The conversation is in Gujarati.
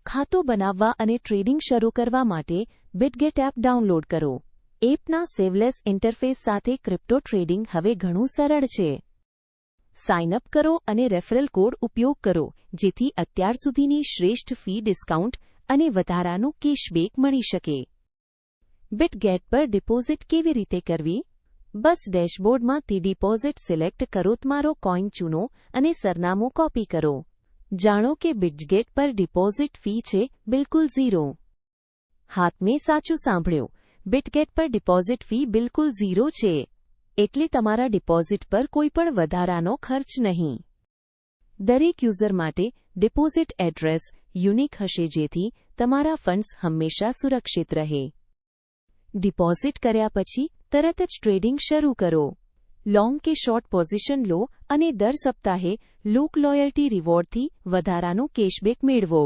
ખાતું બનાવવા અને ટ્રેડિંગ શરૂ કરવા માટે બિટગેટ એપ ડાઉનલોડ કરો. એપના સેવલેસ ઇન્ટરફેસ સાથે ક્રિપ્ટો ટ્રેડિંગ હવે ઘણું સરળ છે. સાઇન અપ કરો અને રેફરલ કોડ ઉપયોગ કરો જેથી અત્યાર સુધીની શ્રેષ્ઠ ફી ડિસ્કાઉન્ટ અને વધારાનું કેશબેક મળી શકે. બિટગેટ પર ડિપોઝિટ કેવી રીતે કરવી? બસ ડેશબોર્ડમાંથી ડિપોઝિટ સિલેક્ટ કરો, તમારો કોઈન ચૂનો અને સરનામું કોપી કરો. જાણો કે બિટગેટ પર ડિપોઝિટ ફી છે બિલકુલ 0. મેં સાચું સાંભળ્યું. બિટગેટ પર ડિપોઝિટ ફી બિલકુલ 0 છે. એટલે તમારા ડિપોઝિટ પર કોઈ પણ વધારાનો ખર્ચ નહીં. દરેક યુઝર માટે ડિપોઝિટ એડ્રેસ યુનિક હશે જેથી તમારા ફંડ્સ હંમેશા સુરક્ષિત રહે. ડિપોઝિટ કર્યા પછી તરત જ ટ્રેડિંગ શરૂ કરો. લોંગ કે શોર્ટ પોઝિશન લો અને દર સપ્તાહે લોક લોયલ્ટી રિવોર્ડથી વધારાનું કેશબેક મેળવો.